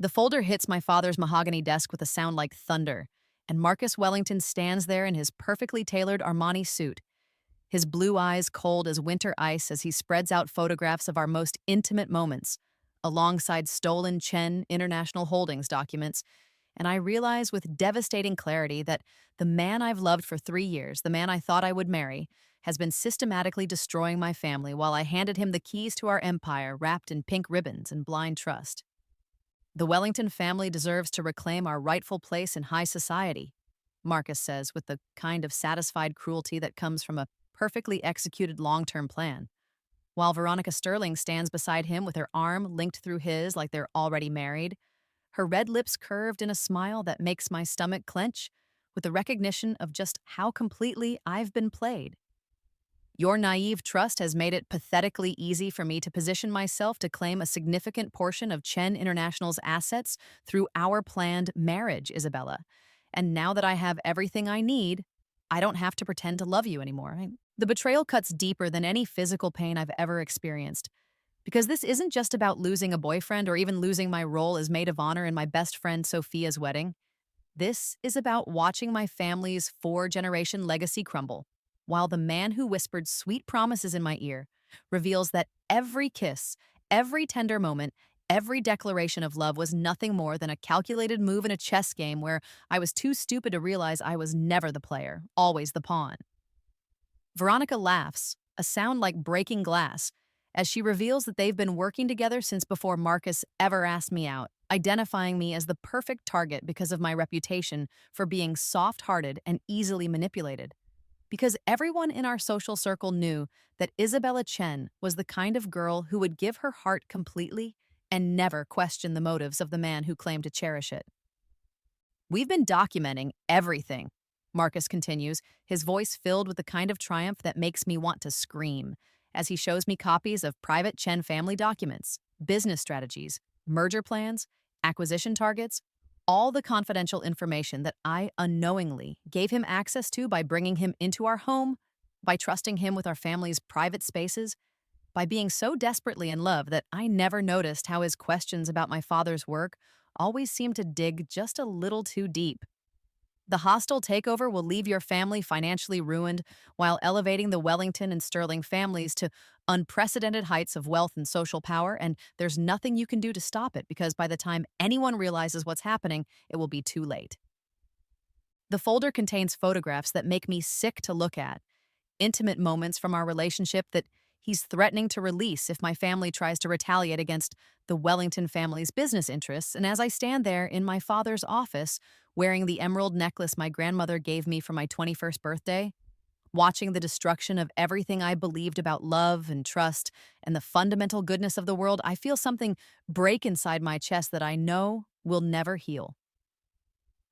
The folder hits my father's mahogany desk with a sound like thunder, and Marcus Wellington stands there in his perfectly tailored Armani suit, his blue eyes cold as winter ice as he spreads out photographs of our most intimate moments, alongside stolen Chen International Holdings documents, and I realize with devastating clarity that the man I've loved for 3 years, the man I thought I would marry, has been systematically destroying my family while I handed him the keys to our empire wrapped in pink ribbons and blind trust. The Wellington family deserves to reclaim our rightful place in high society, Marcus says with the kind of satisfied cruelty that comes from a perfectly executed long-term plan. While Veronica Sterling stands beside him with her arm linked through his like they're already married, her red lips curved in a smile that makes my stomach clench with the recognition of just how completely I've been played. Your naive trust has made it pathetically easy for me to position myself to claim a significant portion of Chen International's assets through our planned marriage, Isabella. And now that I have everything I need, I don't have to pretend to love you anymore. The betrayal cuts deeper than any physical pain I've ever experienced. Because this isn't just about losing a boyfriend or even losing my role as maid of honor in my best friend Sophia's wedding. This is about watching my family's four-generation legacy crumble, while the man who whispered sweet promises in my ear reveals that every kiss, every tender moment, every declaration of love was nothing more than a calculated move in a chess game where I was too stupid to realize I was never the player, always the pawn. Veronica laughs, a sound like breaking glass, as she reveals that they've been working together since before Marcus ever asked me out, identifying me as the perfect target because of my reputation for being soft-hearted and easily manipulated. Because everyone in our social circle knew that Isabella Chen was the kind of girl who would give her heart completely and never question the motives of the man who claimed to cherish it. We've been documenting everything, Marcus continues, his voice filled with the kind of triumph that makes me want to scream, as he shows me copies of private Chen family documents, business strategies, merger plans, acquisition targets, all the confidential information that I unknowingly gave him access to by bringing him into our home, by trusting him with our family's private spaces, by being so desperately in love that I never noticed how his questions about my father's work always seemed to dig just a little too deep. The hostile takeover will leave your family financially ruined while elevating the Wellington and Sterling families to unprecedented heights of wealth and social power, and there's nothing you can do to stop it because by the time anyone realizes what's happening, it will be too late. The folder contains photographs that make me sick to look at, intimate moments from our relationship that he's threatening to release if my family tries to retaliate against the Wellington family's business interests. And as I stand there in my father's office, wearing the emerald necklace my grandmother gave me for my 21st birthday, watching the destruction of everything I believed about love and trust and the fundamental goodness of the world, I feel something break inside my chest that I know will never heal.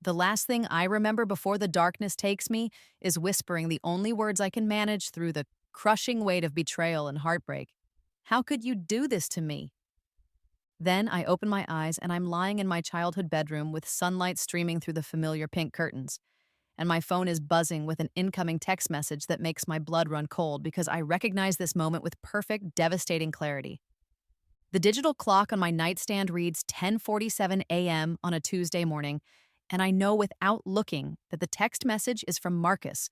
The last thing I remember before the darkness takes me is whispering the only words I can manage through the crushing weight of betrayal and heartbreak. How could you do this to me? Then I open my eyes and I'm lying in my childhood bedroom with sunlight streaming through the familiar pink curtains. And my phone is buzzing with an incoming text message that makes my blood run cold because I recognize this moment with perfect, devastating clarity. The digital clock on my nightstand reads 10:47 a.m. on a Tuesday morning, and I know without looking that the text message is from Marcus,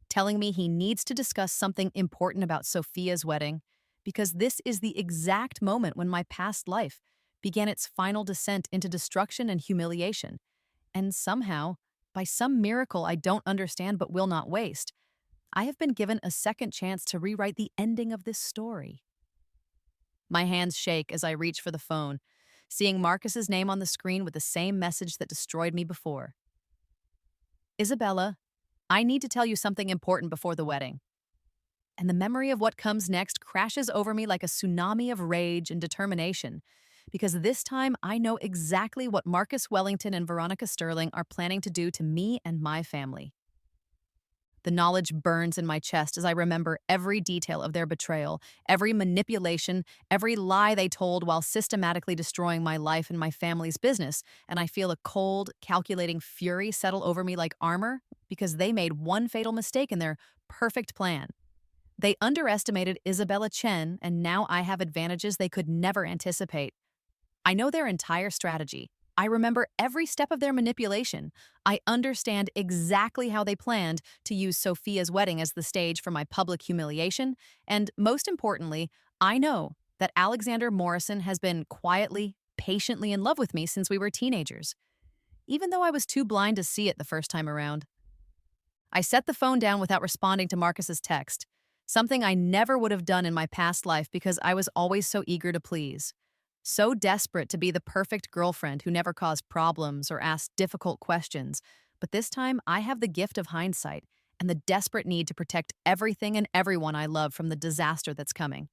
telling me he needs to discuss something important about Sophia's wedding, because this is the exact moment when my past life began its final descent into destruction and humiliation. And somehow, by some miracle I don't understand but will not waste, I have been given a second chance to rewrite the ending of this story. My hands shake as I reach for the phone, seeing Marcus's name on the screen with the same message that destroyed me before. Isabella, I need to tell you something important before the wedding. And the memory of what comes next crashes over me like a tsunami of rage and determination, because this time I know exactly what Marcus Wellington and Veronica Sterling are planning to do to me and my family. The knowledge burns in my chest as I remember every detail of their betrayal, every manipulation, every lie they told while systematically destroying my life and my family's business, and I feel a cold, calculating fury settle over me like armor because they made one fatal mistake in their perfect plan. They underestimated Isabella Chen, and now I have advantages they could never anticipate. I know their entire strategy, I remember every step of their manipulation. I understand exactly how they planned to use Sophia's wedding as the stage for my public humiliation. And most importantly, I know that Alexander Morrison has been quietly, patiently in love with me since we were teenagers, even though I was too blind to see it the first time around. I set the phone down without responding to Marcus's text, something I never would have done in my past life because I was always so eager to please. So desperate to be the perfect girlfriend who never caused problems or asked difficult questions. But this time, I have the gift of hindsight and the desperate need to protect everything and everyone I love from the disaster that's coming.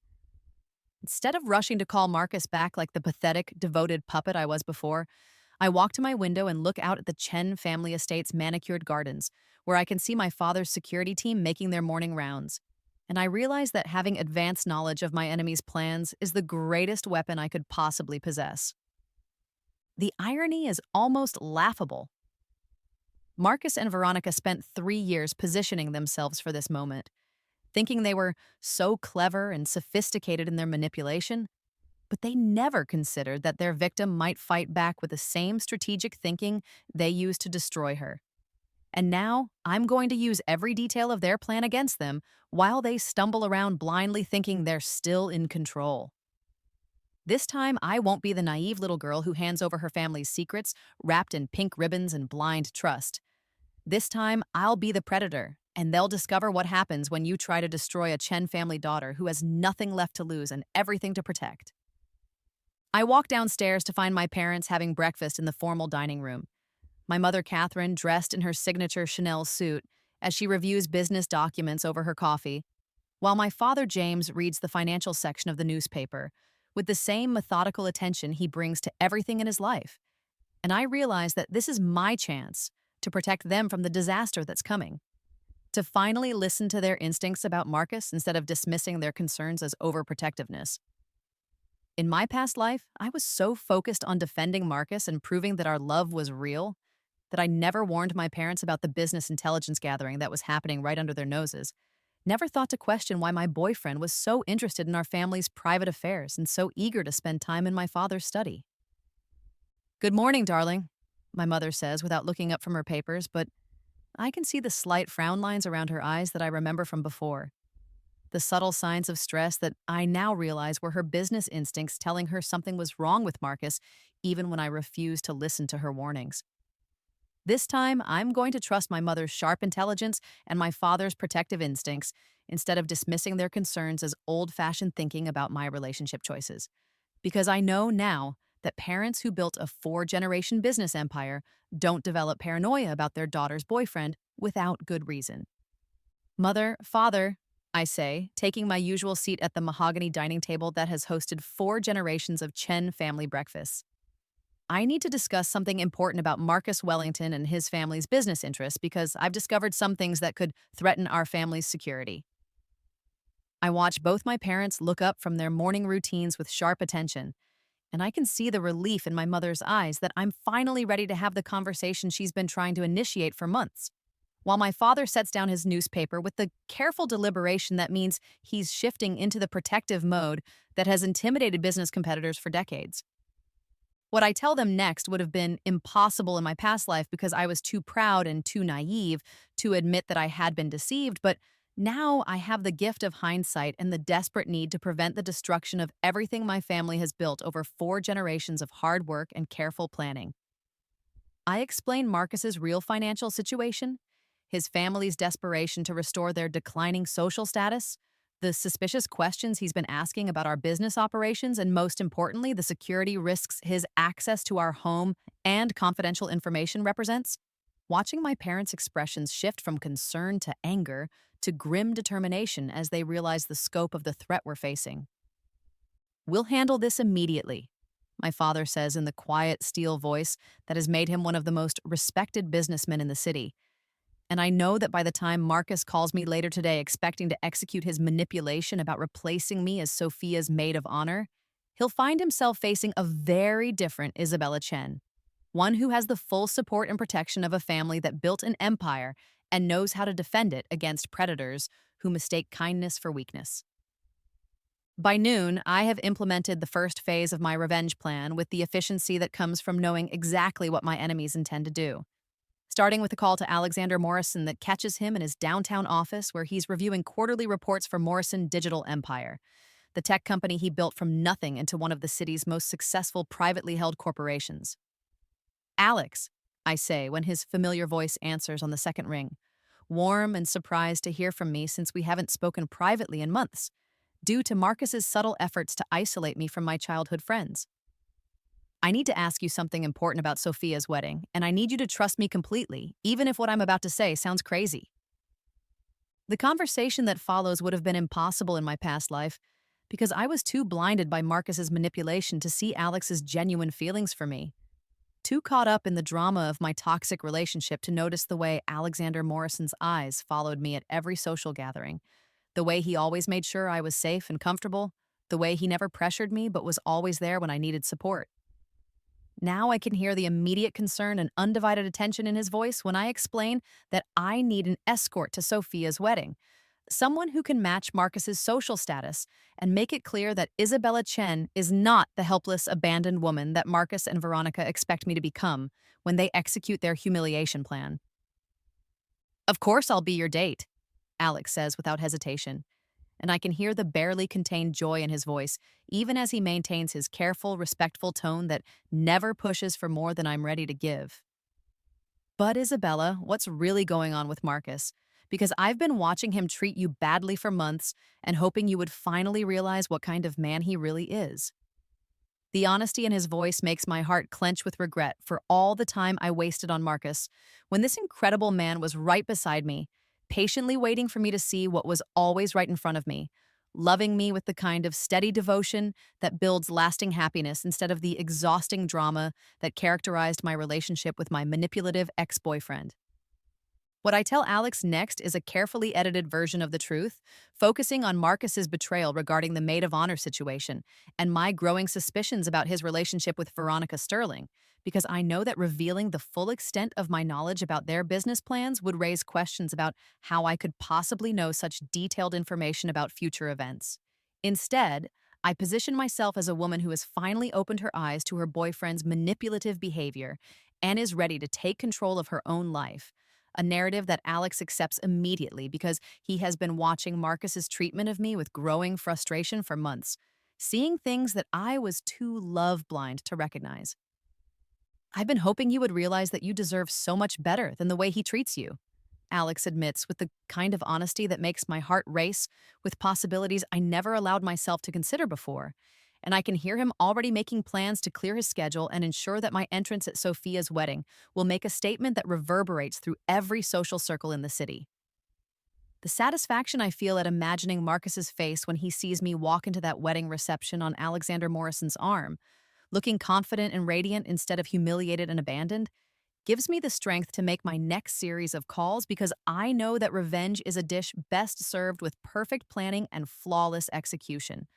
Instead of rushing to call Marcus back like the pathetic, devoted puppet I was before, I walk to my window and look out at the Chen family estate's manicured gardens, where I can see my father's security team making their morning rounds. And I realize that having advanced knowledge of my enemy's plans is the greatest weapon I could possibly possess. The irony is almost laughable. Marcus and Veronica spent 3 years positioning themselves for this moment, thinking they were so clever and sophisticated in their manipulation, but they never considered that their victim might fight back with the same strategic thinking they used to destroy her. And now, I'm going to use every detail of their plan against them while they stumble around blindly thinking they're still in control. This time, I won't be the naive little girl who hands over her family's secrets, wrapped in pink ribbons and blind trust. This time, I'll be the predator, and they'll discover what happens when you try to destroy a Chen family daughter who has nothing left to lose and everything to protect. I walk downstairs to find my parents having breakfast in the formal dining room. My mother, Catherine, dressed in her signature Chanel suit, as she reviews business documents over her coffee, while my father, James, reads the financial section of the newspaper, with the same methodical attention he brings to everything in his life. And I realize that this is my chance to protect them from the disaster that's coming, to finally listen to their instincts about Marcus instead of dismissing their concerns as overprotectiveness. In my past life, I was so focused on defending Marcus and proving that our love was real that I never warned my parents about the business intelligence gathering that was happening right under their noses. Never thought to question why my boyfriend was so interested in our family's private affairs and so eager to spend time in my father's study. "Good morning, darling," my mother says without looking up from her papers, but I can see the slight frown lines around her eyes that I remember from before. The subtle signs of stress that I now realize were her business instincts telling her something was wrong with Marcus, even when I refused to listen to her warnings. This time, I'm going to trust my mother's sharp intelligence and my father's protective instincts instead of dismissing their concerns as old-fashioned thinking about my relationship choices. Because I know now that parents who built a 4-generation business empire don't develop paranoia about their daughter's boyfriend without good reason. "Mother, father," I say, taking my usual seat at the mahogany dining table that has hosted 4 generations of Chen family breakfasts. "I need to discuss something important about Marcus Wellington and his family's business interests because I've discovered some things that could threaten our family's security." I watch both my parents look up from their morning routines with sharp attention, and I can see the relief in my mother's eyes that I'm finally ready to have the conversation she's been trying to initiate for months, while my father sets down his newspaper with the careful deliberation that means he's shifting into the protective mode that has intimidated business competitors for decades. What I tell them next would have been impossible in my past life because I was too proud and too naive to admit that I had been deceived, but now I have the gift of hindsight and the desperate need to prevent the destruction of everything my family has built over 4 generations of hard work and careful planning. I explain Marcus's real financial situation, his family's desperation to restore their declining social status, the suspicious questions he's been asking about our business operations, and most importantly, the security risks his access to our home and confidential information represents. Watching my parents' expressions shift from concern to anger to grim determination as they realize the scope of the threat we're facing. "We'll handle this immediately," my father says in the quiet steel voice that has made him one of the most respected businessmen in the city. And I know that by the time Marcus calls me later today expecting to execute his manipulation about replacing me as Sophia's maid of honor, he'll find himself facing a very different Isabella Chen, one who has the full support and protection of a family that built an empire and knows how to defend it against predators who mistake kindness for weakness. By noon, I have implemented the first phase of my revenge plan with the efficiency that comes from knowing exactly what my enemies intend to do. Starting with a call to Alexander Morrison that catches him in his downtown office where he's reviewing quarterly reports for Morrison Digital Empire, the tech company he built from nothing into one of the city's most successful privately held corporations. Alex, I say when his familiar voice answers on the second ring, warm and surprised to hear from me since we haven't spoken privately in months, due to Marcus's subtle efforts to isolate me from my childhood friends. I need to ask you something important about Sophia's wedding, and I need you to trust me completely, even if what I'm about to say sounds crazy. The conversation that follows would have been impossible in my past life because I was too blinded by Marcus's manipulation to see Alex's genuine feelings for me. Too caught up in the drama of my toxic relationship to notice the way Alexander Morrison's eyes followed me at every social gathering, the way he always made sure I was safe and comfortable, the way he never pressured me but was always there when I needed support. Now I can hear the immediate concern and undivided attention in his voice when I explain that I need an escort to Sophia's wedding, someone who can match Marcus's social status and make it clear that Isabella Chen is not the helpless, abandoned woman that Marcus and Veronica expect me to become when they execute their humiliation plan. Of course I'll be your date, Alex says without hesitation, and I can hear the barely contained joy in his voice, even as he maintains his careful, respectful tone that never pushes for more than I'm ready to give. But Isabella, what's really going on with Marcus? Because I've been watching him treat you badly for months and hoping you would finally realize what kind of man he really is. The honesty in his voice makes my heart clench with regret for all the time I wasted on Marcus, when this incredible man was right beside me, patiently waiting for me to see what was always right in front of me, loving me with the kind of steady devotion that builds lasting happiness instead of the exhausting drama that characterized my relationship with my manipulative ex-boyfriend. What I tell Alex next is a carefully edited version of the truth, focusing on Marcus's betrayal regarding the maid of honor situation and my growing suspicions about his relationship with Veronica Sterling, because I know that revealing the full extent of my knowledge about their business plans would raise questions about how I could possibly know such detailed information about future events. Instead, I position myself as a woman who has finally opened her eyes to her boyfriend's manipulative behavior and is ready to take control of her own life, a narrative that Alex accepts immediately because he has been watching Marcus's treatment of me with growing frustration for months, seeing things that I was too love blind to recognize. I've been hoping you would realize that you deserve so much better than the way he treats you, Alex admits with the kind of honesty that makes my heart race with possibilities I never allowed myself to consider before. And I can hear him already making plans to clear his schedule and ensure that my entrance at Sophia's wedding will make a statement that reverberates through every social circle in the city. The satisfaction I feel at imagining Marcus's face when he sees me walk into that wedding reception on Alexander Morrison's arm, looking confident and radiant instead of humiliated and abandoned, gives me the strength to make my next series of calls because I know that revenge is a dish best served with perfect planning and flawless execution.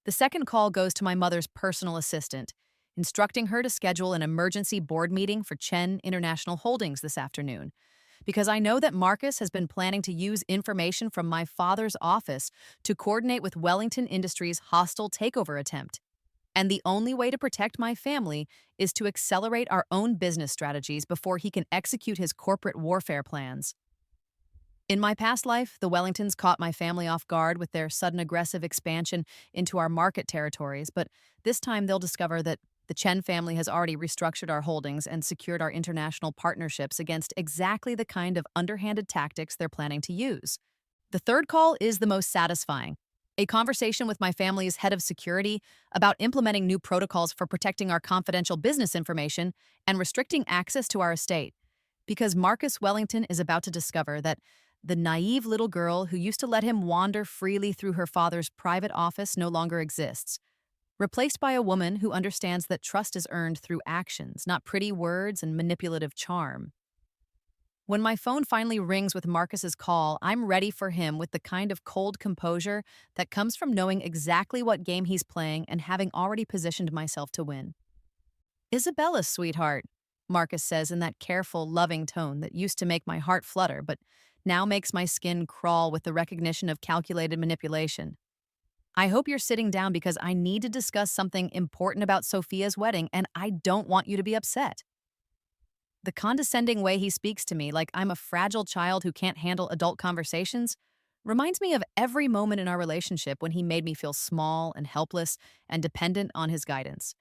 The second call goes to my mother's personal assistant, instructing her to schedule an emergency board meeting for Chen International Holdings this afternoon, because I know that Marcus has been planning to use information from my father's office to coordinate with Wellington Industries' hostile takeover attempt. And the only way to protect my family is to accelerate our own business strategies before he can execute his corporate warfare plans. In my past life, the Wellingtons caught my family off guard with their sudden aggressive expansion into our market territories, but this time they'll discover that the Chen family has already restructured our holdings and secured our international partnerships against exactly the kind of underhanded tactics they're planning to use. The third call is the most satisfying. A conversation with my family's head of security about implementing new protocols for protecting our confidential business information and restricting access to our estate. Because Marcus Wellington is about to discover that the naive little girl who used to let him wander freely through her father's private office no longer exists, replaced by a woman who understands that trust is earned through actions, not pretty words and manipulative charm. When my phone finally rings with Marcus's call, I'm ready for him with the kind of cold composure that comes from knowing exactly what game he's playing and having already positioned myself to win. "Isabella, sweetheart," Marcus says in that careful, loving tone that used to make my heart flutter, but now makes my skin crawl with the recognition of calculated manipulation. I hope you're sitting down because I need to discuss something important about Sophia's wedding and I don't want you to be upset. The condescending way he speaks to me, like I'm a fragile child who can't handle adult conversations, reminds me of every moment in our relationship when he made me feel small and helpless and dependent on his guidance.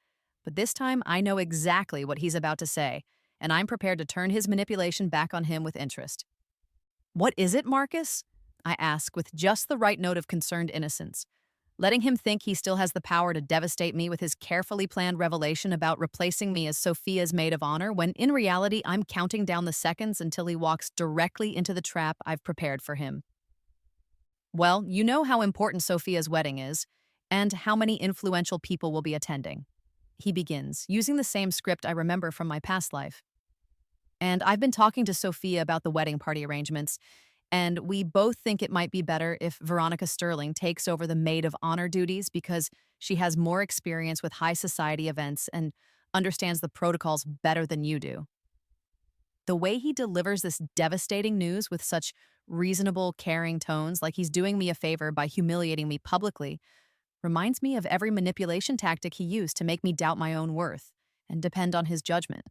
But this time, I know exactly what he's about to say, and I'm prepared to turn his manipulation back on him with interest. What is it, Marcus? I ask with just the right note of concerned innocence, letting him think he still has the power to devastate me with his carefully planned revelation about replacing me as Sophia's maid of honor, when in reality I'm counting down the seconds until he walks directly into the trap I've prepared for him. Well, you know how important Sophia's wedding is, and how many influential people will be attending. He begins, using the same script I remember from my past life. And I've been talking to Sophia about the wedding party arrangements, and we both think it might be better if Veronica Sterling takes over the maid of honor duties because she has more experience with high society events and understands the protocols better than you do. The way he delivers this devastating news with such reasonable, caring tones, like he's doing me a favor by humiliating me publicly, reminds me of every manipulation tactic he used to make me doubt my own worth and depend on his judgment.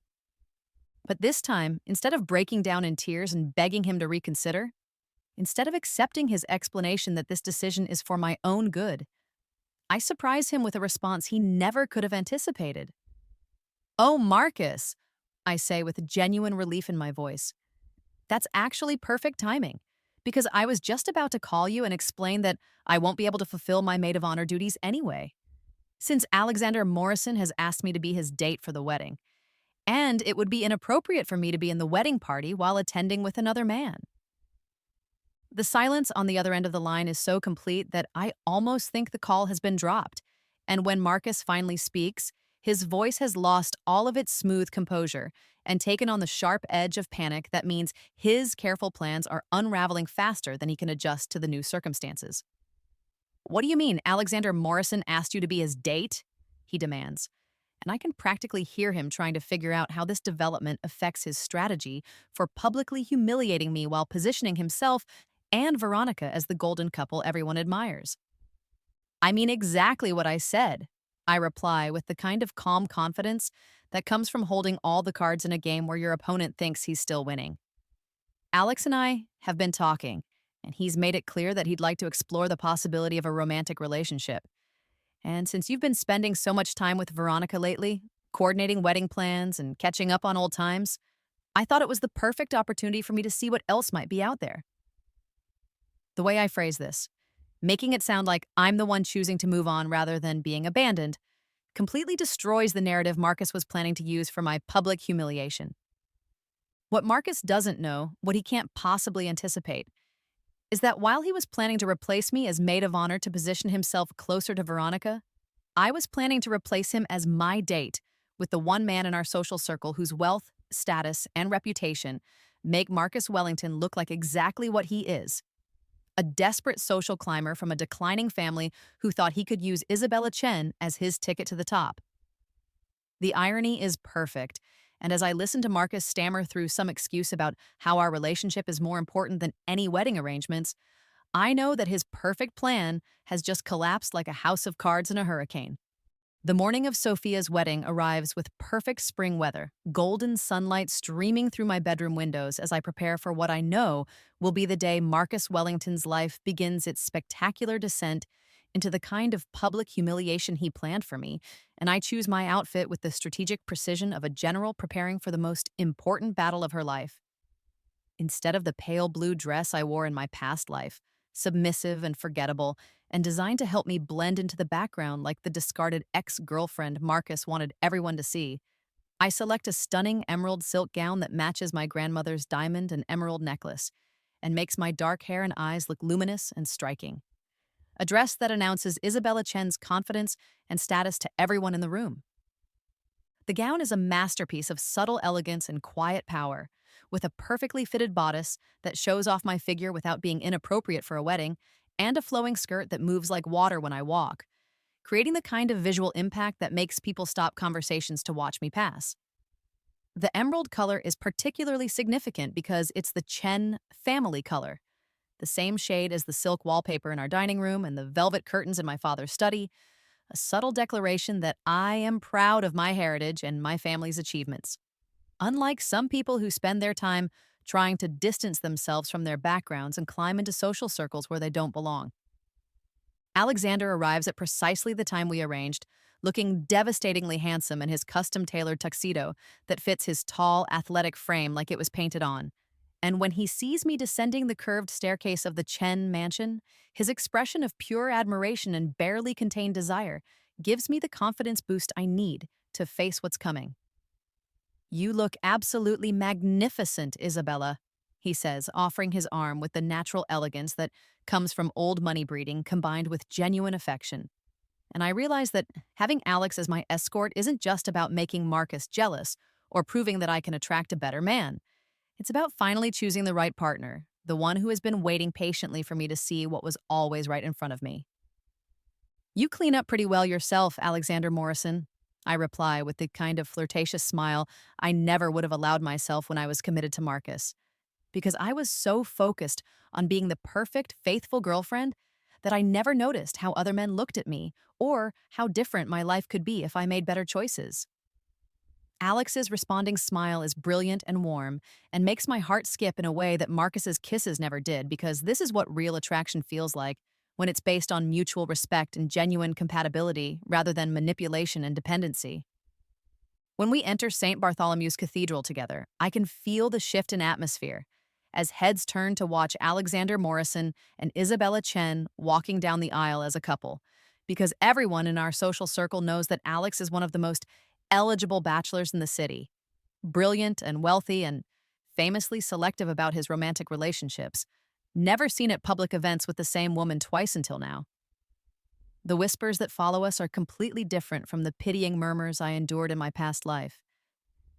But this time, instead of breaking down in tears and begging him to reconsider, instead of accepting his explanation that this decision is for my own good, I surprise him with a response he never could have anticipated. "Oh, Marcus," I say with genuine relief in my voice. "That's actually perfect timing, because I was just about to call you and explain that I won't be able to fulfill my maid of honor duties anyway, since Alexander Morrison has asked me to be his date for the wedding, and it would be inappropriate for me to be in the wedding party while attending with another man." The silence on the other end of the line is so complete that I almost think the call has been dropped. And when Marcus finally speaks, his voice has lost all of its smooth composure and taken on the sharp edge of panic that means his careful plans are unraveling faster than he can adjust to the new circumstances. "What do you mean, Alexander Morrison asked you to be his date?" he demands. And I can practically hear him trying to figure out how this development affects his strategy for publicly humiliating me while positioning himself and Veronica as the golden couple everyone admires. "I mean exactly what I said," I reply with the kind of calm confidence that comes from holding all the cards in a game where your opponent thinks he's still winning. "Alex and I have been talking, and he's made it clear that he'd like to explore the possibility of a romantic relationship. And since you've been spending so much time with Veronica lately, coordinating wedding plans and catching up on old times, I thought it was the perfect opportunity for me to see what else might be out there." The way I phrase this, making it sound like I'm the one choosing to move on rather than being abandoned, completely destroys the narrative Marcus was planning to use for my public humiliation. What Marcus doesn't know, what he can't possibly anticipate, is that while he was planning to replace me as maid of honor to position himself closer to Veronica, I was planning to replace him as my date with the one man in our social circle whose wealth, status, and reputation make Marcus Wellington look like exactly what he is: a desperate social climber from a declining family who thought he could use Isabella Chen as his ticket to the top. The irony is perfect, and as I listen to Marcus stammer through some excuse about how our relationship is more important than any wedding arrangements, I know that his perfect plan has just collapsed like a house of cards in a hurricane. The morning of Sophia's wedding arrives with perfect spring weather, golden sunlight streaming through my bedroom windows as I prepare for what I know will be the day Marcus Wellington's life begins its spectacular descent into the kind of public humiliation he planned for me, and I choose my outfit with the strategic precision of a general preparing for the most important battle of her life. Instead of the pale blue dress I wore in my past life, submissive and forgettable, and designed to help me blend into the background like the discarded ex-girlfriend Marcus wanted everyone to see, I select a stunning emerald silk gown that matches my grandmother's diamond and emerald necklace and makes my dark hair and eyes look luminous and striking. A dress that announces Isabella Chen's confidence and status to everyone in the room. The gown is a masterpiece of subtle elegance and quiet power, with a perfectly fitted bodice that shows off my figure without being inappropriate for a wedding, and a flowing skirt that moves like water when I walk, creating the kind of visual impact that makes people stop conversations to watch me pass. The emerald color is particularly significant because it's the Chen family color, the same shade as the silk wallpaper in our dining room and the velvet curtains in my father's study, a subtle declaration that I am proud of my heritage and my family's achievements. Unlike some people who spend their time trying to distance themselves from their backgrounds and climb into social circles where they don't belong. Alexander arrives at precisely the time we arranged, looking devastatingly handsome in his custom-tailored tuxedo that fits his tall, athletic frame like it was painted on. And when he sees me descending the curved staircase of the Chen mansion, his expression of pure admiration and barely contained desire gives me the confidence boost I need to face what's coming. "You look absolutely magnificent, Isabella," he says, offering his arm with the natural elegance that comes from old money breeding combined with genuine affection. And I realize that having Alex as my escort isn't just about making Marcus jealous or proving that I can attract a better man. It's about finally choosing the right partner, the one who has been waiting patiently for me to see what was always right in front of me. "You clean up pretty well yourself, Alexander Morrison," I reply with the kind of flirtatious smile I never would have allowed myself when I was committed to Marcus, because I was so focused on being the perfect, faithful girlfriend that I never noticed how other men looked at me or how different my life could be if I made better choices. Alex's responding smile is brilliant and warm and makes my heart skip in a way that Marcus's kisses never did, because this is what real attraction feels like when it's based on mutual respect and genuine compatibility rather than manipulation and dependency. When we enter St. Bartholomew's Cathedral together, I can feel the shift in atmosphere as heads turn to watch Alexander Morrison and Isabella Chen walking down the aisle as a couple, because everyone in our social circle knows that Alex is one of the most eligible bachelors in the city, brilliant and wealthy and famously selective about his romantic relationships, never seen at public events with the same woman twice until now. The whispers that follow us are completely different from the pitying murmurs I endured in my past life.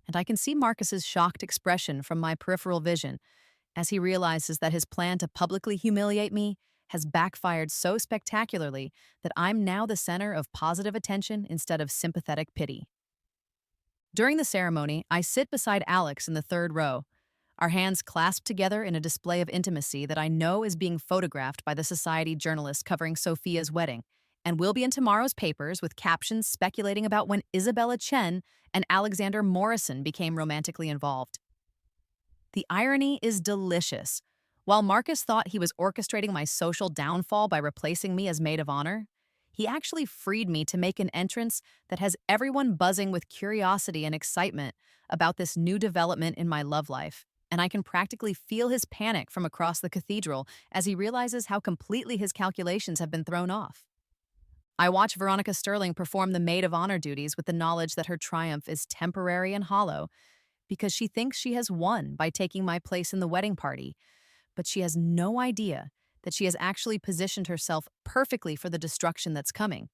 And I can see Marcus's shocked expression from my peripheral vision as he realizes that his plan to publicly humiliate me has backfired so spectacularly that I'm now the center of positive attention instead of sympathetic pity. During the ceremony, I sit beside Alex in the third row, our hands clasped together in a display of intimacy that I know is being photographed by the society journalist covering Sophia's wedding, and will be in tomorrow's papers with captions speculating about when Isabella Chen and Alexander Morrison became romantically involved. The irony is delicious. While Marcus thought he was orchestrating my social downfall by replacing me as maid of honor, he actually freed me to make an entrance that has everyone buzzing with curiosity and excitement about this new development in my love life. And I can practically feel his panic from across the cathedral as he realizes how completely his calculations have been thrown off. I watch Veronica Sterling perform the maid of honor duties with the knowledge that her triumph is temporary and hollow, because she thinks she has won by taking my place in the wedding party, but she has no idea that she has actually positioned herself perfectly for the destruction that's coming,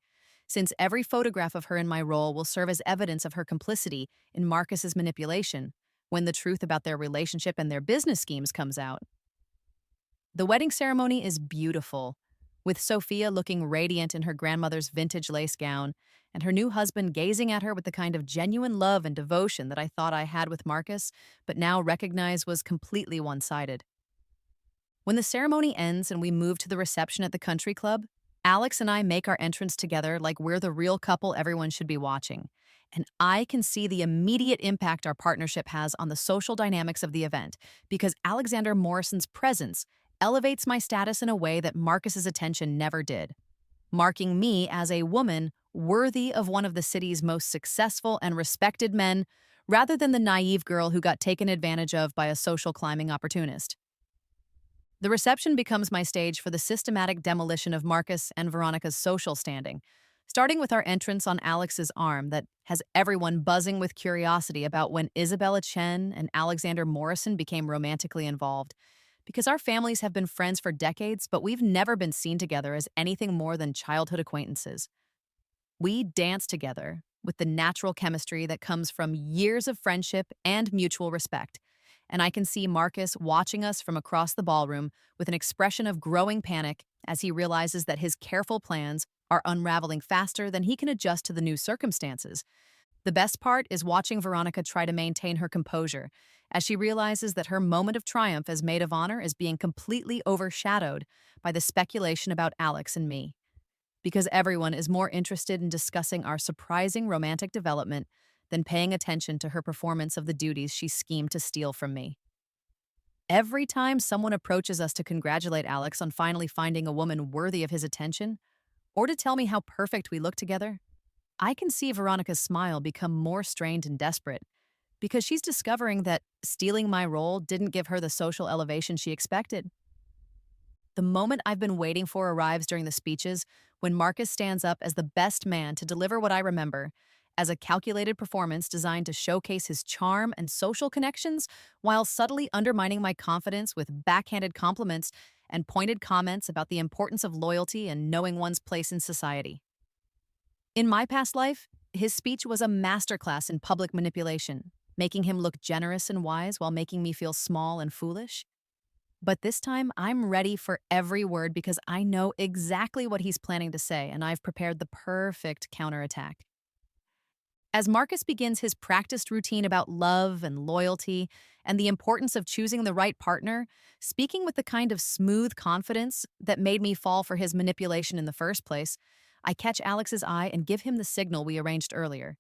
since every photograph of her in my role will serve as evidence of her complicity in Marcus's manipulation when the truth about their relationship and their business schemes comes out. The wedding ceremony is beautiful, with Sophia looking radiant in her grandmother's vintage lace gown, and her new husband gazing at her with the kind of genuine love and devotion that I thought I had with Marcus, but now recognize was completely one-sided. When the ceremony ends and we move to the reception at the country club, Alex and I make our entrance together like we're the real couple everyone should be watching, and I can see the immediate impact our partnership has on the social dynamics of the event, because Alexander Morrison's presence elevates my status in a way that Marcus's attention never did, marking me as a woman worthy of one of the city's most successful and respected men, rather than the naive girl who got taken advantage of by a social climbing opportunist. The reception becomes my stage for the systematic demolition of Marcus and Veronica's social standing, starting with our entrance on Alex's arm that has everyone buzzing with curiosity about when Isabella Chen and Alexander Morrison became romantically involved, because our families have been friends for decades, but we've never been seen together as anything more than childhood acquaintances. We dance together with the natural chemistry that comes from years of friendship and mutual respect, and I can see Marcus watching us from across the ballroom with an expression of growing panic as he realizes that his careful plans are unraveling faster than he can adjust to the new circumstances. The best part is watching Veronica try to maintain her composure as she realizes that her moment of triumph as maid of honor is being completely overshadowed by the speculation about Alex and me. Because everyone is more interested in discussing our surprising romantic development than paying attention to her performance of the duties she schemed to steal from me. Every time someone approaches us to congratulate Alex on finally finding a woman worthy of his attention, or to tell me how perfect we look together, I can see Veronica's smile become more strained and desperate because she's discovering that stealing my role didn't give her the social elevation she expected. The moment I've been waiting for arrives during the speeches when Marcus stands up as the best man to deliver what I remember as a calculated performance designed to showcase his charm and social connections while subtly undermining my confidence with backhanded compliments and pointed comments about the importance of loyalty and knowing one's place in society. In my past life, his speech was a masterclass in public manipulation, making him look generous and wise while making me feel small and foolish. But this time, I'm ready for every word because I know exactly what he's planning to say, and I've prepared the perfect counterattack. As Marcus begins his practiced routine about love and loyalty and the importance of choosing the right partner, speaking with the kind of smooth confidence that made me fall for his manipulation in the first place, I catch Alex's eye and give him the signal we arranged earlier.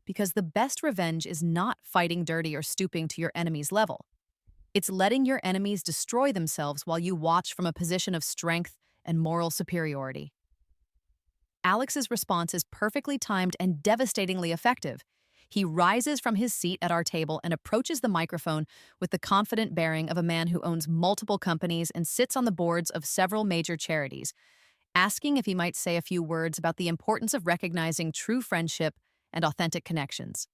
Because the best revenge is not fighting dirty or stooping to your enemy's level. It's letting your enemies destroy themselves while you watch from a position of strength and moral superiority. Alex's response is perfectly timed and devastatingly effective. He rises from his seat at our table and approaches the microphone with the confident bearing of a man who owns multiple companies and sits on the boards of several major charities, asking if he might say a few words about the importance of recognizing true friendship and authentic connections.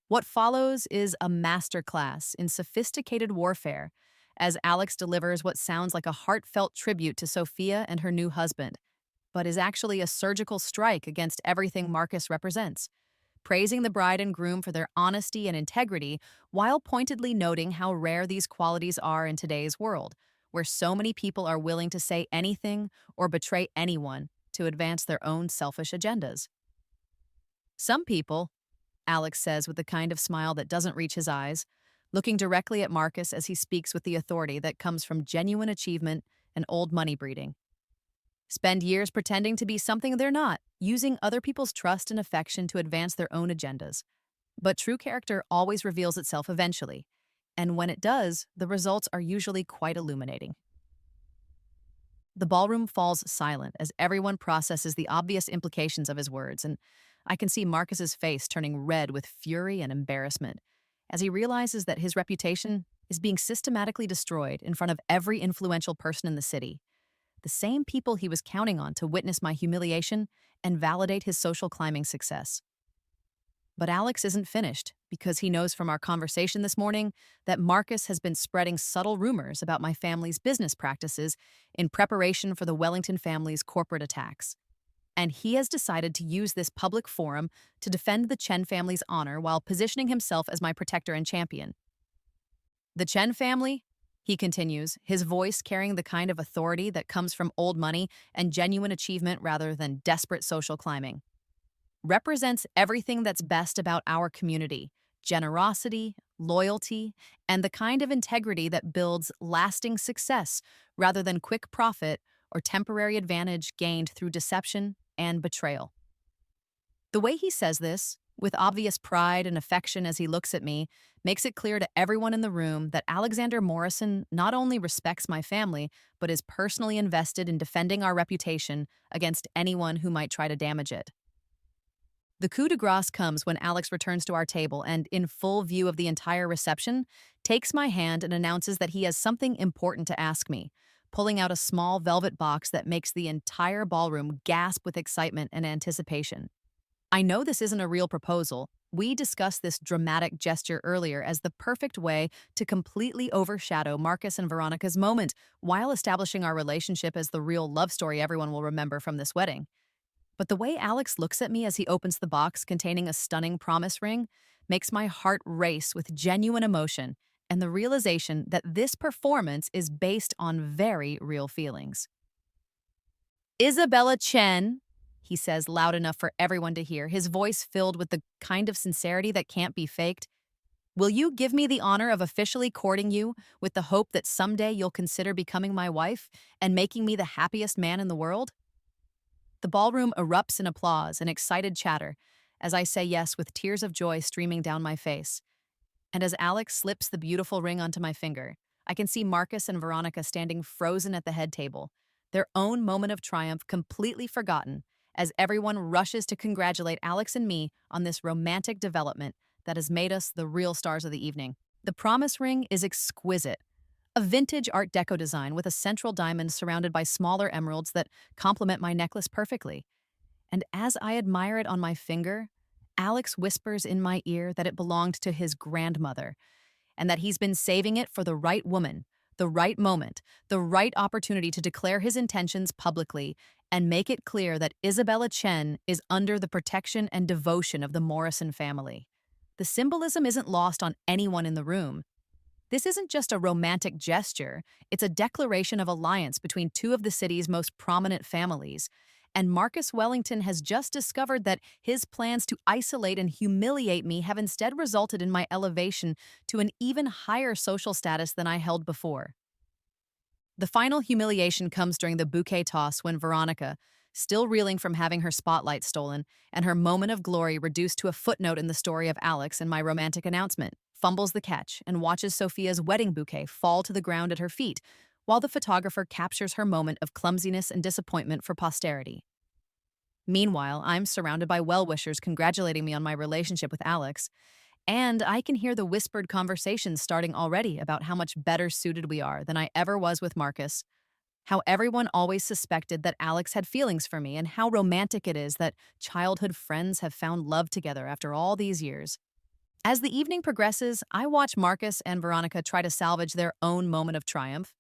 What follows is a masterclass in sophisticated warfare as Alex delivers what sounds like a heartfelt tribute to Sophia and her new husband, but is actually a surgical strike against everything Marcus represents, praising the bride and groom for their honesty and integrity while pointedly noting how rare these qualities are in today's world, where so many people are willing to say anything or betray anyone to advance their own selfish agendas. Some people, Alex says with the kind of smile that doesn't reach his eyes, looking directly at Marcus as he speaks with the authority that comes from genuine achievement and old money breeding. Spend years pretending to be something they're not, using other people's trust and affection to advance their own agendas. But true character always reveals itself eventually, and when it does, the results are usually quite illuminating. The ballroom falls silent as everyone processes the obvious implications of his words, and I can see Marcus's face turning red with fury and embarrassment as he realizes that his reputation is being systematically destroyed in front of every influential person in the city, the same people he was counting on to witness my humiliation and validate his social climbing success. But Alex isn't finished because he knows from our conversation this morning that Marcus has been spreading subtle rumors about my family's business practices in preparation for the Wellington family's corporate attacks. And he has decided to use this public forum to defend the Chen family's honor while positioning himself as my protector and champion. The Chen family, he continues, his voice carrying the kind of authority that comes from old money and genuine achievement rather than desperate social climbing, represents everything that's best about our community: generosity, loyalty, and the kind of integrity that builds lasting success rather than quick profit or temporary advantage gained through deception and betrayal. The way he says this, with obvious pride and affection as he looks at me, makes it clear to everyone in the room that Alexander Morrison not only respects my family, but is personally invested in defending our reputation against anyone who might try to damage it. The coup de grace comes when Alex returns to our table and, in full view of the entire reception, takes my hand and announces that he has something important to ask me, pulling out a small velvet box that makes the entire ballroom gasp with excitement and anticipation. I know this isn't a real proposal. We discussed this dramatic gesture earlier as the perfect way to completely overshadow Marcus and Veronica's moment while establishing our relationship as the real love story everyone will remember from this wedding. But the way Alex looks at me as he opens the box containing a stunning promise ring makes my heart race with genuine emotion and the realization that this performance is based on very real feelings. Isabella Chen, he says loud enough for everyone to hear, his voice filled with the kind of sincerity that can't be faked. Will you give me the honor of officially courting you with the hope that someday you'll consider becoming my wife and making me the happiest man in the world? The ballroom erupts in applause and excited chatter as I say yes with tears of joy streaming down my face. And as Alex slips the beautiful ring onto my finger, I can see Marcus and Veronica standing frozen at the head table, their own moment of triumph completely forgotten as everyone rushes to congratulate Alex and me on this romantic development that has made us the real stars of the evening. The promise ring is exquisite, a vintage Art Deco design with a central diamond surrounded by smaller emeralds that complement my necklace perfectly. And as I admire it on my finger, Alex whispers in my ear that it belonged to his grandmother and that he's been saving it for the right woman, the right moment, the right opportunity to declare his intentions publicly and make it clear that Isabella Chen is under the protection and devotion of the Morrison family. The symbolism isn't lost on anyone in the room. This isn't just a romantic gesture, it's a declaration of alliance between two of the city's most prominent families. And Marcus Wellington has just discovered that his plans to isolate and humiliate me have instead resulted in my elevation to an even higher social status than I held before. The final humiliation comes during the bouquet toss when Veronica, still reeling from having her spotlight stolen and her moment of glory reduced to a footnote in the story of Alex and my romantic announcement, fumbles the catch and watches Sophia's wedding bouquet fall to the ground at her feet, while the photographer captures her moment of clumsiness and disappointment for posterity. Meanwhile, I'm surrounded by well-wishers congratulating me on my relationship with Alex, and I can hear the whispered conversations starting already about how much better suited we are than I ever was with Marcus, how everyone always suspected that Alex had feelings for me, and how romantic it is that childhood friends have found love together after all these years. As the evening progresses, I watch Marcus and Veronica try to salvage their own moment of triumph,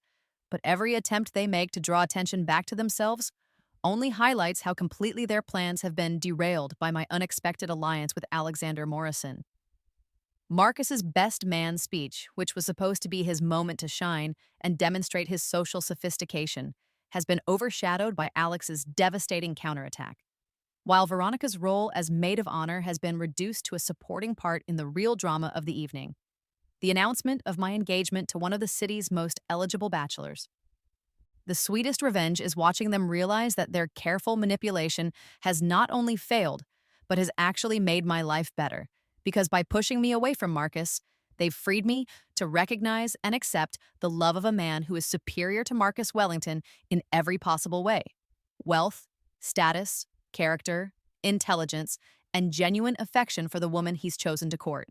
but every attempt they make to draw attention back to themselves only highlights how completely their plans have been derailed by my unexpected alliance with Alexander Morrison. Marcus's best man speech, which was supposed to be his moment to shine and demonstrate his social sophistication, has been overshadowed by Alex's devastating counterattack, while Veronica's role as maid of honor has been reduced to a supporting part in the real drama of the evening, the announcement of my engagement to one of the city's most eligible bachelors. The sweetest revenge is watching them realize that their careful manipulation has not only failed, but has actually made my life better, because by pushing me away from Marcus, they've freed me to recognize and accept the love of a man who is superior to Marcus Wellington in every possible way: wealth, status, character, intelligence, and genuine affection for the woman he's chosen to court.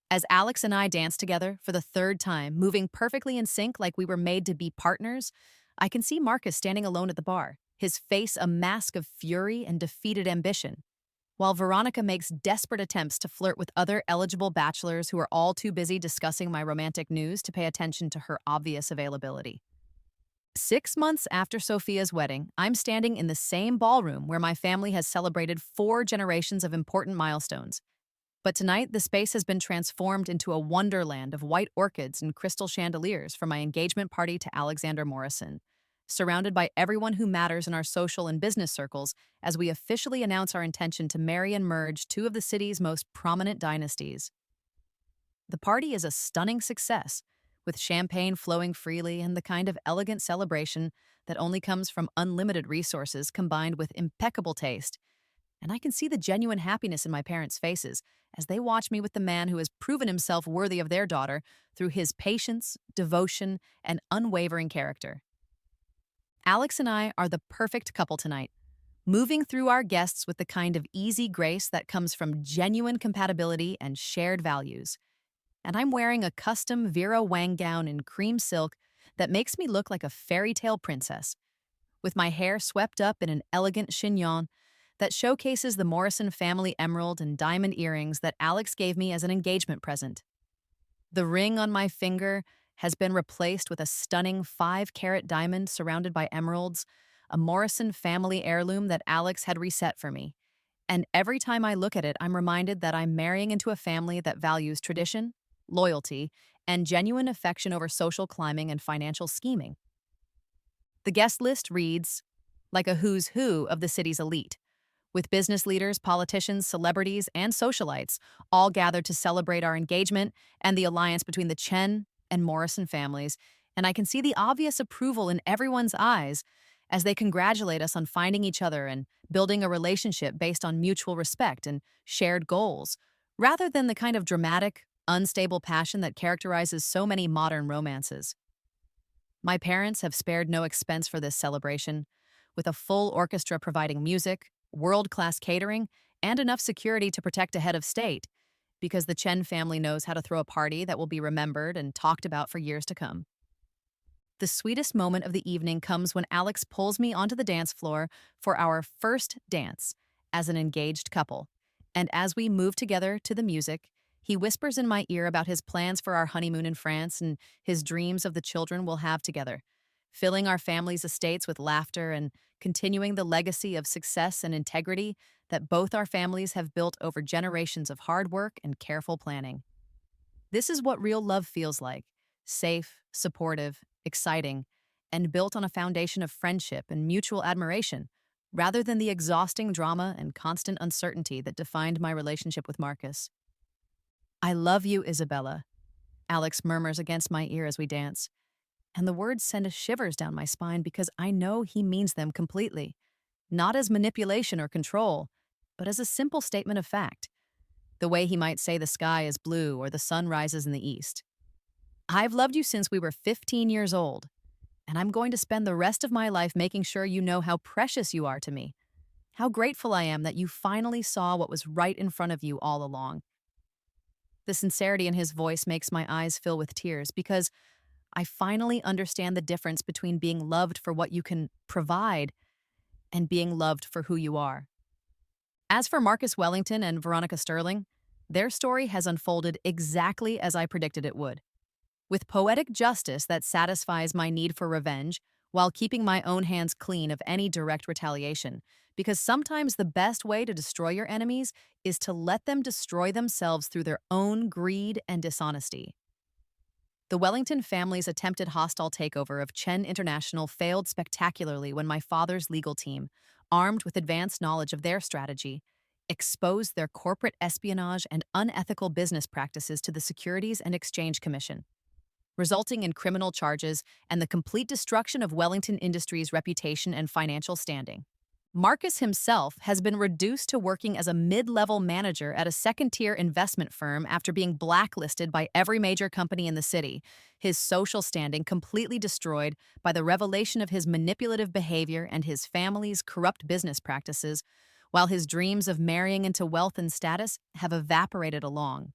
As Alex and I dance together for the third time, moving perfectly in sync like we were made to be partners, I can see Marcus standing alone at the bar, his face a mask of fury and defeated ambition, while Veronica makes desperate attempts to flirt with other eligible bachelors who are all too busy discussing my romantic news to pay attention to her obvious availability. 6 months after Sophia's wedding, I'm standing in the same ballroom where my family has celebrated 4 generations of important milestones. But tonight, the space has been transformed into a wonderland of white orchids and crystal chandeliers for my engagement party to Alexander Morrison, surrounded by everyone who matters in our social and business circles as we officially announce our intention to marry and merge two of the city's most prominent dynasties. The party is a stunning success, with champagne flowing freely and the kind of elegant celebration that only comes from unlimited resources combined with impeccable taste. And I can see the genuine happiness in my parents' faces as they watch me with the man who has proven himself worthy of their daughter through his patience, devotion, and unwavering character. Alex and I are the perfect couple tonight, moving through our guests with the kind of easy grace that comes from genuine compatibility and shared values. And I'm wearing a custom Vera Wang gown in cream silk that makes me look like a fairy tale princess, with my hair swept up in an elegant chignon that showcases the Morrison family emerald and diamond earrings that Alex gave me as an engagement present. The ring on my finger has been replaced with a stunning 5-carat diamond surrounded by emeralds, a Morrison family heirloom that Alex had reset for me. And every time I look at it, I'm reminded that I'm marrying into a family that values tradition, loyalty, and genuine affection over social climbing and financial scheming. The guest list reads: like a who's who of the city's elite, with business leaders, politicians, celebrities, and socialites all gathered to celebrate our engagement and the alliance between the Chen and Morrison families. And I can see the obvious approval in everyone's eyes as they congratulate us on finding each other and building a relationship based on mutual respect and shared goals, rather than the kind of dramatic, unstable passion that characterizes so many modern romances. My parents have spared no expense for this celebration, with a full orchestra providing music, world-class catering, and enough security to protect a head of state, because the Chen family knows how to throw a party that will be remembered and talked about for years to come. The sweetest moment of the evening comes when Alex pulls me onto the dance floor for our first dance as an engaged couple. And as we move together to the music, he whispers in my ear about his plans for our honeymoon in France and his dreams of the children we'll have together, filling our family's estates with laughter and continuing the legacy of success and integrity that both our families have built over generations of hard work and careful planning. This is what real love feels like: safe, supportive, exciting, and built on a foundation of friendship and mutual admiration, rather than the exhausting drama and constant uncertainty that defined my relationship with Marcus. I love you, Isabella, Alex murmurs against my ear as we dance, and the words send shivers down my spine because I know he means them completely, not as manipulation or control, but as a simple statement of fact, the way he might say the sky is blue or the sun rises in the east. I've loved you since we were 15 years old, and I'm going to spend the rest of my life making sure you know how precious you are to me, how grateful I am that you finally saw what was right in front of you all along. The sincerity in his voice makes my eyes fill with tears because I finally understand the difference between being loved for what you can provide and being loved for who you are. As for Marcus Wellington and Veronica Sterling, their story has unfolded exactly as I predicted it would, with poetic justice that satisfies my need for revenge while keeping my own hands clean of any direct retaliation, because sometimes the best way to destroy your enemies is to let them destroy themselves through their own greed and dishonesty. The Wellington family's attempted hostile takeover of Chen International failed spectacularly when my father's legal team, armed with advanced knowledge of their strategy, exposed their corporate espionage and unethical business practices to the Securities and Exchange Commission, resulting in criminal charges and the complete destruction of Wellington Industries' reputation and financial standing. Marcus himself has been reduced to working as a mid-level manager at a second-tier investment firm after being blacklisted by every major company in the city, his social standing completely destroyed by the revelation of his manipulative behavior and his family's corrupt business practices, while his dreams of marrying into wealth and status have evaporated along.